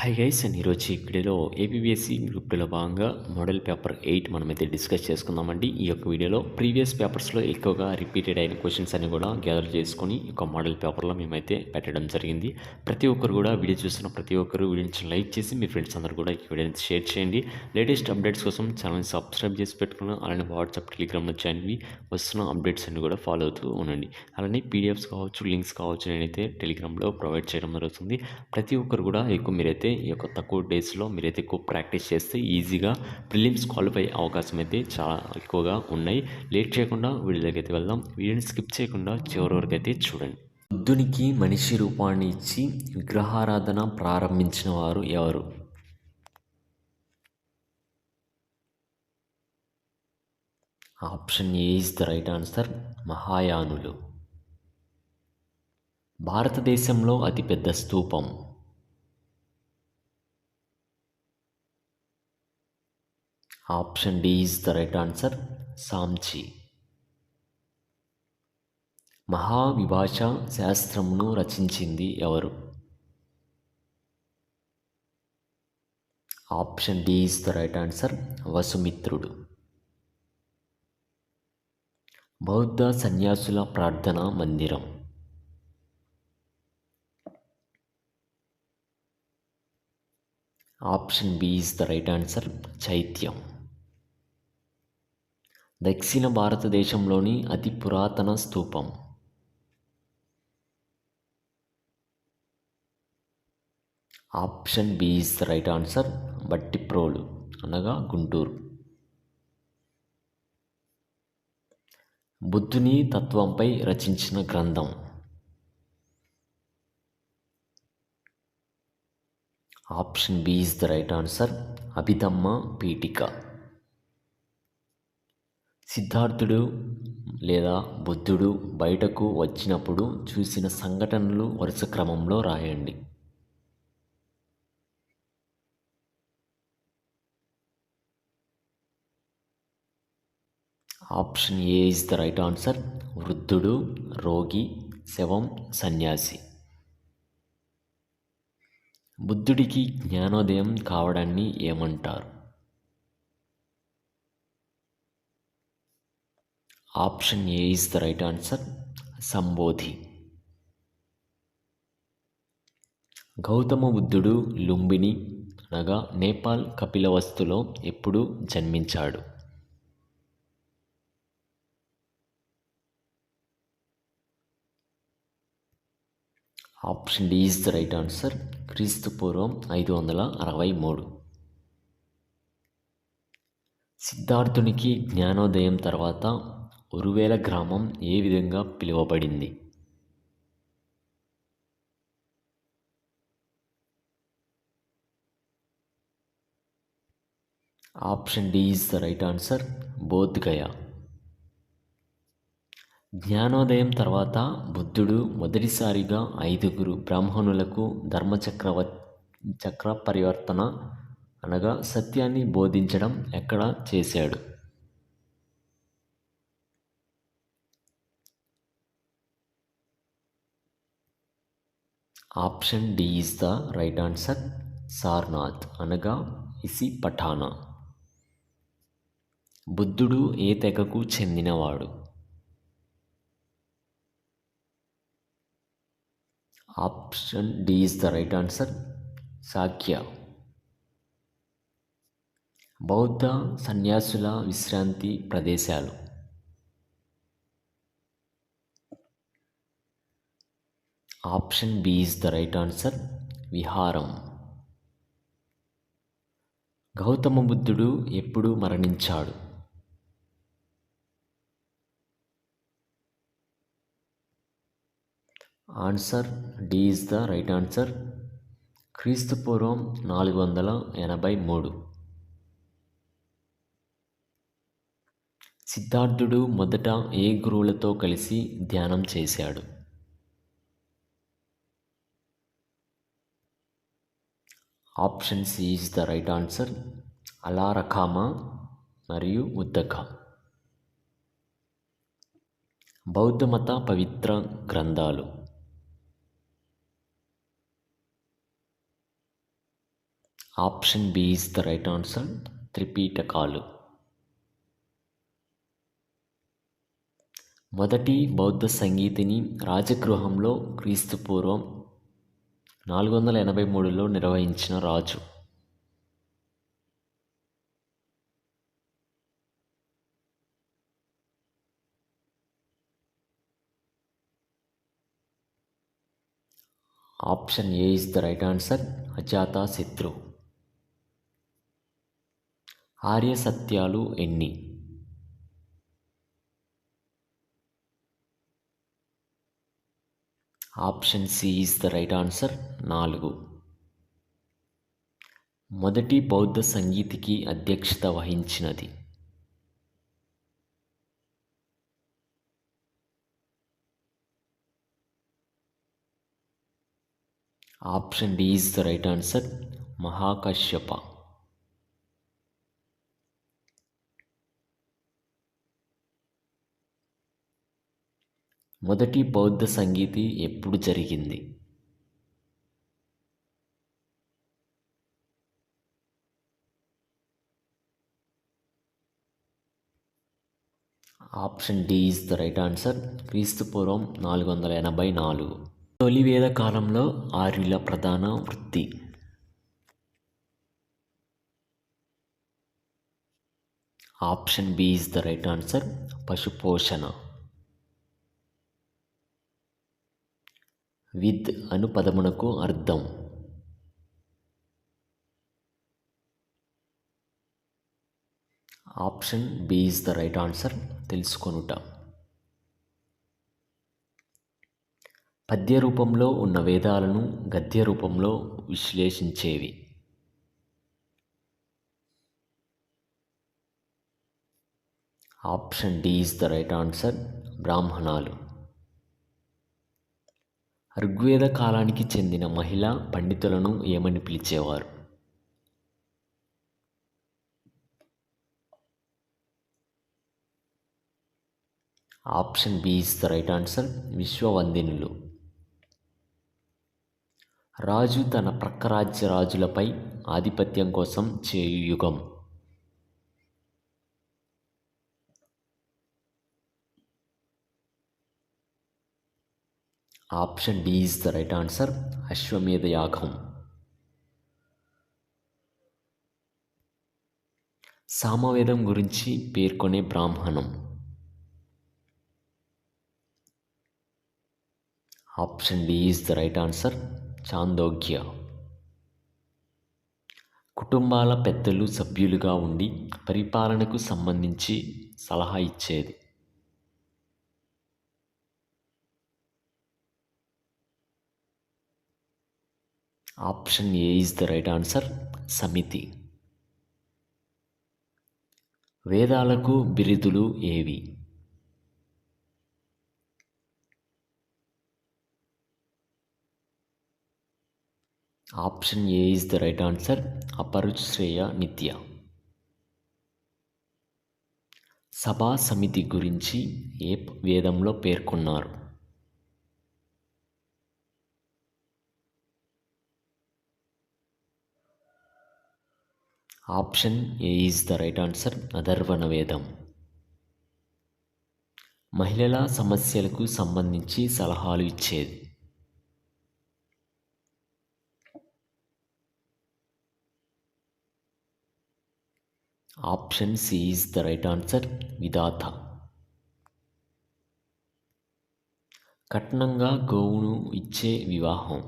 Hi guys and ఈరోజు ఈ వీడియోలో ఏపీఎస్సి గ్రూప్ 2లో భాగంగా మోడల్ పేపర్ 8 మనమైతే డిస్కస్ చేసుకుందామండి. ఈ యొక్క వీడియోలో ప్రీవియస్ పేపర్స్లో ఎక్కువగా రిపీటెడ్ అయిన క్వశ్చన్స్ అన్ని కూడా గ్యాదర్ చేసుకొని ఈ యొక్క మోడల్ పేపర్లో మేమైతే పెట్టడం జరిగింది. ప్రతి ఒక్కరు కూడా వీడియో చూస్తున్న ప్రతి ఒక్కరు వీడియోని లైక్ చేసి మీ ఫ్రెండ్స్ అందరూ కూడా ఈ వీడియోని షేర్ చేయండి. లేటెస్ట్ అప్డేట్స్ కోసం ఛానల్ని సబ్స్క్రైబ్ చేసి పెట్టుకున్న అలానే వాట్సాప్ టెలిగ్రామ్లో జాయిన్ అయ్యి వస్తున్న అప్డేట్స్ అన్ని కూడా ఫాలో అవుతూ ఉండండి. అలానే పీడిఎఫ్స్ కావచ్చు, లింక్స్ కావచ్చు, నేనైతే టెలిగ్రామ్లో ప్రొవైడ్ చేయడం జరుగుతుంది. ప్రతి ఒక్కరు కూడా మీరైతే ఈ యొక్క తక్కువ డేస్లో మీరైతే ఎక్కువ ప్రాక్టీస్ చేస్తే ఈజీగా ప్రిలిమ్స్ క్వాలిఫై అవకాశం అయితే చాలా ఎక్కువగా ఉన్నాయి. లేట్ చేయకుండా వీడియోలోకి అయితే వెళ్దాం. వీడియోని స్కిప్ చేయకుండా చివరి వరకు అయితే చూడండి. బుద్ధునికి మనిషి రూపాన్ని ఇచ్చి విగ్రహారాధన ప్రారంభించిన వారు ఎవరు? Option A is the right answer, మహాయానులు. భారతదేశంలో అతిపెద్ద స్తూపం? Option D is the right answer, Sanchi. మహావిభాష శాస్త్రమును రచించింది ఎవరు? Option D is the right answer, వసుమిత్రుడు. బౌద్ధ సన్యాసుల ప్రార్థనా మందిరం? Option B is the right answer, చైత్యం. దక్షిణ భారతదేశంలోని అతి పురాతన స్తూపం? Option B is the right answer, Bhattiprolu అనగా గుంటూరు. బుద్ధుని తత్వంపై రచించిన గ్రంథం? Option B is the right answer, Abhidhamma Pitaka. Siddharthudu లేదా బుద్ధుడు బయటకు వచ్చినప్పుడు చూసిన సంఘటనలు వరుస క్రమంలో రాయండి. Option A is the right answer, వృద్ధుడు, రోగి, శవం, సన్యాసి. బుద్ధుడికి జ్ఞానోదయం కావడాన్ని ఏమంటారు? Option A is the right answer, సంబోధి. గౌతమ బుద్ధుడు లుంబిని అనగా నేపాల్ కపిలవస్తులో ఎప్పుడు జన్మించాడు? Option D is the right answer, క్రీస్తు పూర్వం 563. సిద్ధార్థునికి జ్ఞానోదయం తర్వాత ఉరువేల గ్రామం ఏ విధంగా పిలువబడింది? Option D is the right answer, Bodhgaya. జ్ఞానోదయం తర్వాత బుద్ధుడు మొదటిసారిగా 5 బ్రాహ్మణులకు చక్ర పరివర్తన అనగా సత్యాన్ని బోధించడం ఎక్కడ చేశాడు? Option D is the right answer, Sarnath అనగా ఇసిపఠానా. బుద్ధుడు ఏ తెగకు చెందినవాడు? Option D is the right answer, Shakya. బౌద్ధ సన్యాసుల విశ్రాంతి ప్రదేశాలు? Option B is the right answer, విహారం. గౌతమ బుద్ధుడు ఎప్పుడు మరణించాడు? Answer D is the right answer, క్రీస్తు పూర్వం 483. సిద్ధార్థుడు మొదట ఏ గురువులతో కలిసి ధ్యానం చేశాడు? Option C is the right answer, అలారకామ మరియు ఉద్దక. బౌద్ధమత పవిత్ర గ్రంథాలు? Option B is the right answer, త్రిపీటకాలు. మొదటి బౌద్ధ సంగీతిని రాజగృహంలో క్రీస్తుపూర్వం 483లో నిర్వహించిన రాజు. Option A is the right answer, Ajatashatru. ఆర్య సత్యాలు ఎన్ని? Option C is the right answer, 4. మొదటి బౌద్ధ సంగీతికి అధ్యక్షత వహించినది? Option D is the right answer, Mahakashyapa. మొదటి బౌద్ధ సంగీతి ఎప్పుడు జరిగింది? Option D is the right answer, క్రీస్తుపూర్వం 484. తొలి వేద కాలంలో ఆర్యుల ప్రధాన వృత్తి? Option B is the right answer, పశుపోషణ. విద్ అను పదమునకు అర్థం? Option B is the right answer, తెలుసుకొనుట. పద్య రూపంలో ఉన్న వేదాలను గద్య రూపంలో విశ్లేషించేవి? Option D is the right answer, బ్రాహ్మణాలు. ఋగ్వేద కాలానికి చెందిన మహిళా పండితులను ఏమని పిలిచేవారు? Option B is the right answer, విశ్వవందినులు. రాజు తన ప్రక్కరాజ్య రాజులపై ఆధిపత్యం కోసం చేయు యుగం? Option D is the right answer, అశ్వమేధ యాగం. సామవేదం గురించి పేర్కొనే బ్రాహ్మణం? Option D is the right answer, Chandogya. కుటుంబాల పెద్దలు సభ్యులుగా ఉండి పరిపాలనకు సంబంధించి సలహా ఇచ్చేది? Option A is the right answer, సమితి. వేదాలకు బిరుదులు ఏవి? Option A is the right answer, అపరుశ్రేయ నిత్య. సభా సమితి గురించి ఏ వేదంలో పేర్కొన్నారు? Option A is the right answer, అథర్వణ వేదం. మహిళల సమస్యలకు సంబంధించి సలహాలు ఇచ్చేది? Option C is the right answer, విధాత. కట్నంగా గోవును ఇచ్చే వివాహం?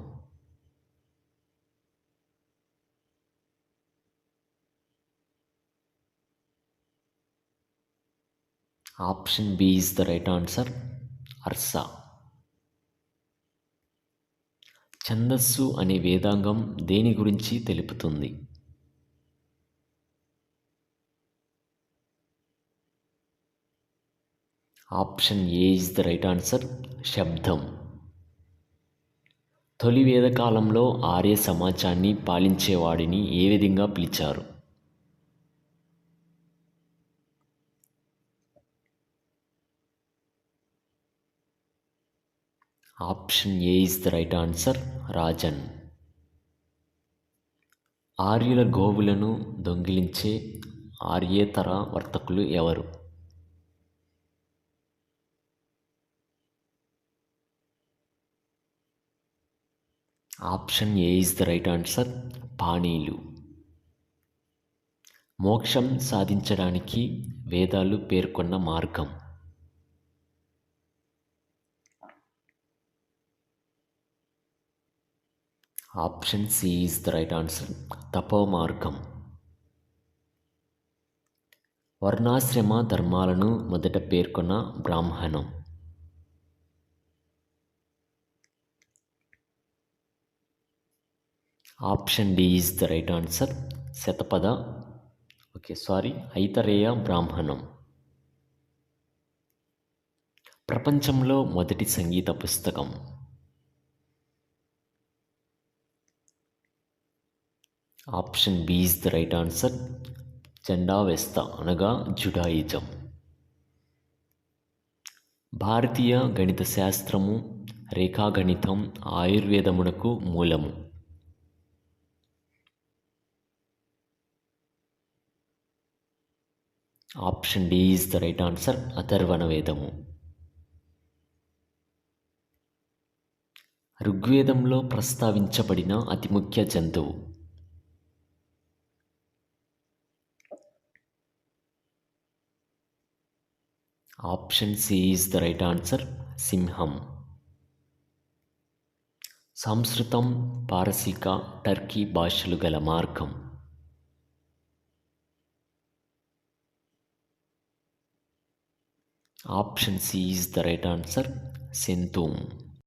Option B is the right answer, అర్స. ఛందస్సు అనే వేదాంగం దేని గురించి తెలుపుతుంది? Option A is the right answer, శబ్దం. తొలి వేద కాలంలో ఆర్య సమాజాన్ని పాలించేవాడిని ఏ విధంగా పిలిచారు? Option A is the right answer, రాజన్. ఆర్యుల గోవులను దొంగిలించే ఆర్యేతర వర్తకులు ఎవరు? Option A is the right answer, పాణీలు. మోక్షం సాధించడానికి వేదాలు పేర్కొన్న మార్గం? Option C is the right answer, తపో మార్గం. వర్ణాశ్రమ ధర్మాలను మొదట పేర్కొన్న బ్రాహ్మణం? Option D is the right answer, శతపథ ఐతరేయ బ్రాహ్మణం. ప్రపంచంలో మొదటి సంగీత పుస్తకం? Option B is the right answer, చండావెస్త అనగా జుడాయిజం. భారతీయ గణిత శాస్త్రము, రేఖాగణితం ఆయుర్వేదమునకు మూలము? Option D is the right answer, అథర్వణ వేదము. ఋగ్వేదంలో ప్రస్తావించబడిన అతి ముఖ్య జంతువు? Option C is the right answer, సింహం. సంస్కృతం, పారసీక, టర్కీ భాషలు గల మార్గం? Option C is the right answer, సెంతూమ్.